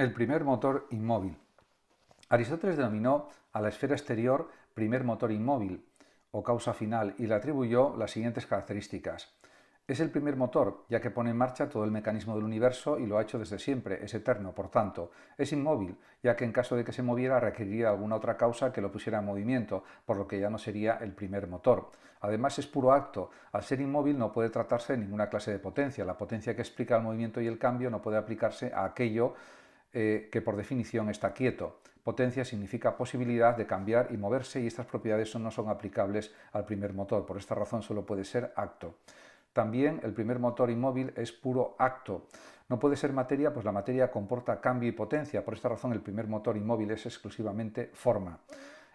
El primer motor inmóvil. Aristóteles denominó a la esfera exterior primer motor inmóvil o causa final y le atribuyó las siguientes características. Es el primer motor, ya que pone en marcha todo el mecanismo del universo y lo ha hecho desde siempre, es eterno, por tanto. Es inmóvil, ya que en caso de que se moviera requeriría alguna otra causa que lo pusiera en movimiento, por lo que ya no sería el primer motor. Además es puro acto. Al ser inmóvil no puede tratarse de ninguna clase de potencia. La potencia que explica el movimiento y el cambio no puede aplicarse a aquello que por definición está quieto. Potencia significa posibilidad de cambiar y moverse y estas propiedades no son aplicables al primer motor. Por esta razón solo puede ser acto. También el primer motor inmóvil es puro acto. No puede ser materia, pues la materia comporta cambio y potencia. Por esta razón el primer motor inmóvil es exclusivamente forma.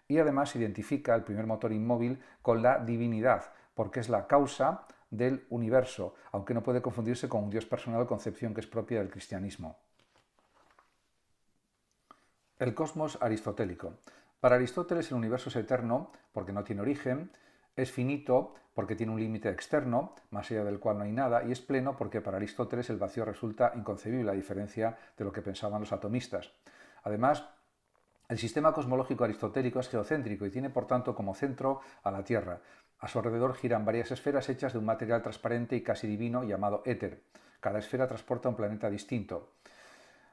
Y además se identifica el primer motor inmóvil con la divinidad, porque es la causa del universo, aunque no puede confundirse con un Dios personal, concepción que es propia del cristianismo. El cosmos aristotélico. Para Aristóteles el universo es eterno porque no tiene origen, es finito porque tiene un límite externo, más allá del cual no hay nada, y es pleno porque para Aristóteles el vacío resulta inconcebible, a diferencia de lo que pensaban los atomistas. Además, el sistema cosmológico aristotélico es geocéntrico y tiene por tanto como centro a la Tierra. A su alrededor giran varias esferas hechas de un material transparente y casi divino llamado éter. Cada esfera transporta un planeta distinto.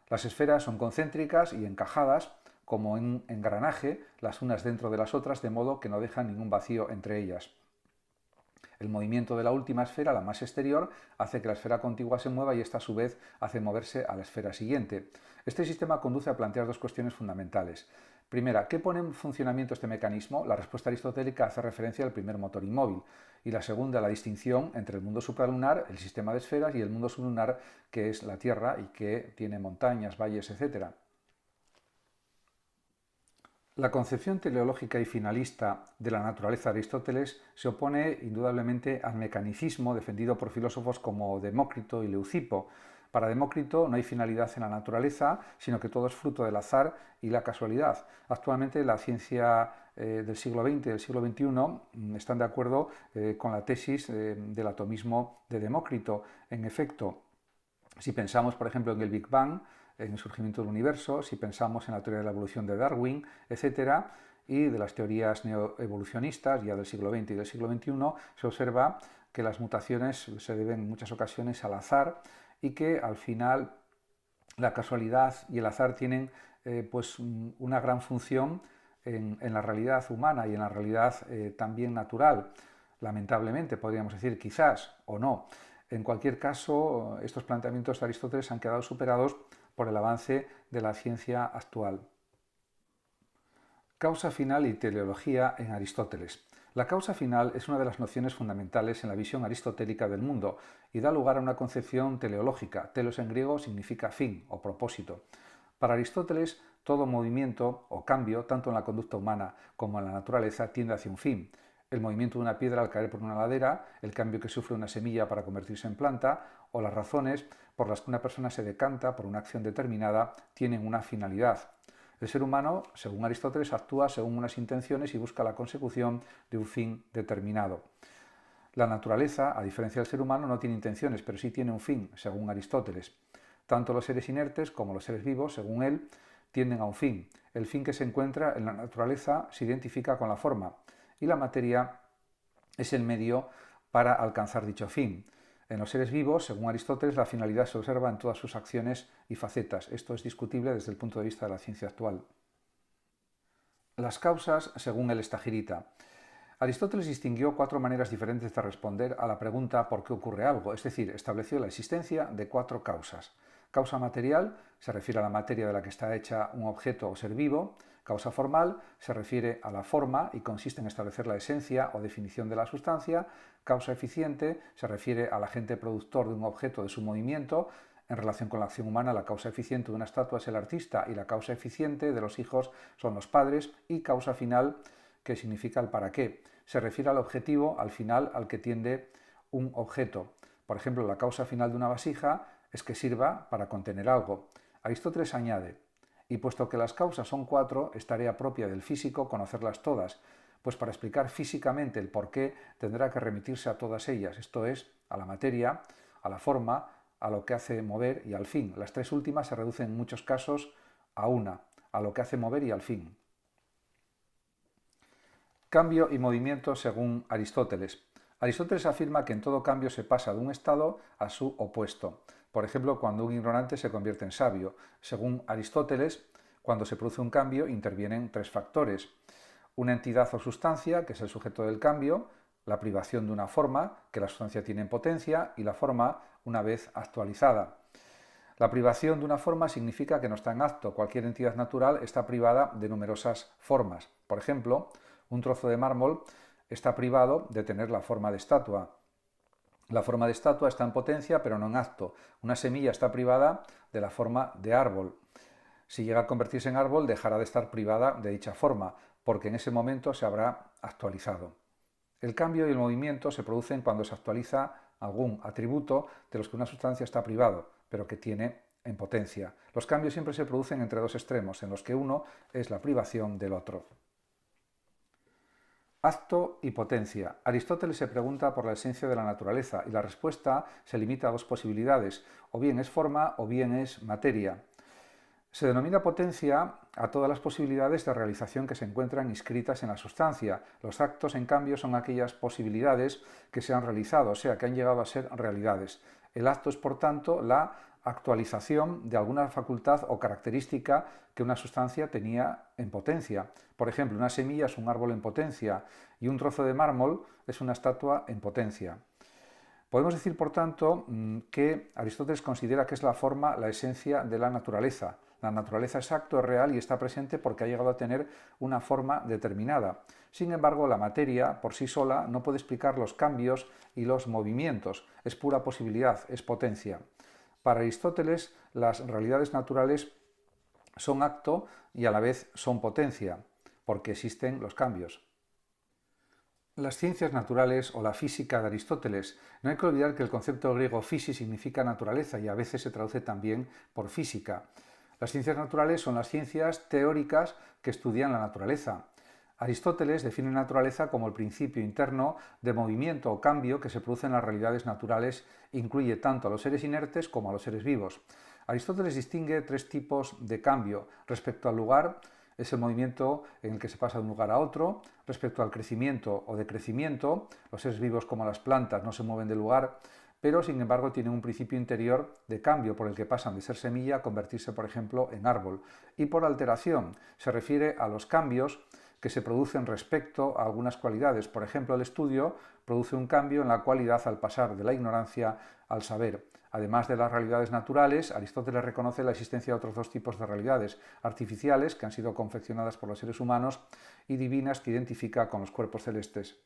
Las esferas son concéntricas y encajadas como en un engranaje, las unas dentro de las otras, de modo que no dejan ningún vacío entre ellas. El movimiento de la última esfera, la más exterior, hace que la esfera contigua se mueva y esta a su vez hace moverse a la esfera siguiente. Este sistema conduce a plantear dos cuestiones fundamentales. Primera, ¿qué pone en funcionamiento este mecanismo? La respuesta aristotélica hace referencia al primer motor inmóvil. Y la segunda, la distinción entre el mundo supralunar, el sistema de esferas, y el mundo sublunar, que es la Tierra y que tiene montañas, valles, etc. La concepción teleológica y finalista de la naturaleza de Aristóteles se opone indudablemente al mecanicismo defendido por filósofos como Demócrito y Leucipo. Para Demócrito no hay finalidad en la naturaleza, sino que todo es fruto del azar y la casualidad. Actualmente la ciencia del siglo XX y del siglo XXI están de acuerdo con la tesis del atomismo de Demócrito. En efecto, si pensamos, por ejemplo, en el Big Bang, en el surgimiento del universo, si pensamos en la teoría de la evolución de Darwin, etc., y de las teorías neoevolucionistas ya del siglo XX y del siglo XXI, se observa que las mutaciones se deben en muchas ocasiones al azar y que al final la casualidad y el azar tienen pues una gran función en la realidad humana y en la realidad también natural. Lamentablemente, podríamos decir, quizás o no. En cualquier caso, estos planteamientos de Aristóteles han quedado superados por el avance de la ciencia actual. Causa final y teleología en Aristóteles. La causa final es una de las nociones fundamentales en la visión aristotélica del mundo y da lugar a una concepción teleológica. Telos en griego significa fin o propósito. Para Aristóteles, todo movimiento o cambio, tanto en la conducta humana como en la naturaleza, tiende hacia un fin. El movimiento de una piedra al caer por una ladera, el cambio que sufre una semilla para convertirse en planta, o las razones por las que una persona se decanta por una acción determinada, tienen una finalidad. El ser humano, según Aristóteles, actúa según unas intenciones y busca la consecución de un fin determinado. La naturaleza, a diferencia del ser humano, no tiene intenciones, pero sí tiene un fin, según Aristóteles. Tanto los seres inertes como los seres vivos, según él, tienden a un fin. El fin que se encuentra en la naturaleza se identifica con la forma y la materia es el medio para alcanzar dicho fin. En los seres vivos, según Aristóteles, la finalidad se observa en todas sus acciones y facetas. Esto es discutible desde el punto de vista de la ciencia actual. Las causas, según el Estagirita. Aristóteles distinguió 4 maneras diferentes de responder a la pregunta ¿por qué ocurre algo? Es decir, estableció la existencia de 4 causas. Causa material se refiere a la materia de la que está hecha un objeto o ser vivo. Causa formal se refiere a la forma y consiste en establecer la esencia o definición de la sustancia. Causa eficiente se refiere al agente productor de un objeto, de su movimiento. En relación con la acción humana, la causa eficiente de una estatua es el artista y la causa eficiente de los hijos son los padres. Y causa final, que significa el para qué. Se refiere al objetivo, al final, al que tiende un objeto. Por ejemplo, la causa final de una vasija es que sirva para contener algo. Aristóteles añade, y puesto que las causas son 4, es tarea propia del físico conocerlas todas, pues para explicar físicamente el porqué tendrá que remitirse a todas ellas, esto es, a la materia, a la forma, a lo que hace mover y al fin. Las tres últimas se reducen en muchos casos a una, a lo que hace mover y al fin. Cambio y movimiento según Aristóteles. Aristóteles afirma que en todo cambio se pasa de un estado a su opuesto. Por ejemplo, cuando un ignorante se convierte en sabio. Según Aristóteles, cuando se produce un cambio intervienen tres factores. Una entidad o sustancia, que es el sujeto del cambio, la privación de una forma, que la sustancia tiene en potencia, y la forma una vez actualizada. La privación de una forma significa que no está en acto. Cualquier entidad natural está privada de numerosas formas. Por ejemplo, un trozo de mármol está privado de tener la forma de estatua. La forma de estatua está en potencia, pero no en acto. Una semilla está privada de la forma de árbol. Si llega a convertirse en árbol, dejará de estar privada de dicha forma, porque en ese momento se habrá actualizado. El cambio y el movimiento se producen cuando se actualiza algún atributo de los que una sustancia está privado, pero que tiene en potencia. Los cambios siempre se producen entre dos extremos, en los que uno es la privación del otro. Acto y potencia. Aristóteles se pregunta por la esencia de la naturaleza y la respuesta se limita a dos posibilidades, o bien es forma o bien es materia. Se denomina potencia a todas las posibilidades de realización que se encuentran inscritas en la sustancia. Los actos, en cambio, son aquellas posibilidades que se han realizado, o sea, que han llegado a ser realidades. El acto es, por tanto, la actualización de alguna facultad o característica que una sustancia tenía en potencia. Por ejemplo, una semilla es un árbol en potencia y un trozo de mármol es una estatua en potencia. Podemos decir, por tanto, que Aristóteles considera que es la forma la esencia de la naturaleza. La naturaleza es acto, es real y está presente porque ha llegado a tener una forma determinada. Sin embargo, la materia por sí sola no puede explicar los cambios y los movimientos. Es pura posibilidad, es potencia. Para Aristóteles, las realidades naturales son acto y a la vez son potencia, porque existen los cambios. Las ciencias naturales o la física de Aristóteles. No hay que olvidar que el concepto griego physis significa naturaleza y a veces se traduce también por física. Las ciencias naturales son las ciencias teóricas que estudian la naturaleza. Aristóteles define naturaleza como el principio interno de movimiento o cambio que se produce en las realidades naturales e incluye tanto a los seres inertes como a los seres vivos. Aristóteles distingue tres tipos de cambio. Respecto al lugar, es el movimiento en el que se pasa de un lugar a otro. Respecto al crecimiento o decrecimiento, los seres vivos como las plantas no se mueven de lugar, pero sin embargo tienen un principio interior de cambio por el que pasan de ser semilla a convertirse, por ejemplo, en árbol. Y por alteración, se refiere a los cambios que se producen respecto a algunas cualidades. Por ejemplo, el estudio produce un cambio en la cualidad al pasar de la ignorancia al saber. Además de las realidades naturales, Aristóteles reconoce la existencia de otros dos tipos de realidades: artificiales, que han sido confeccionadas por los seres humanos, y divinas, que identifica con los cuerpos celestes.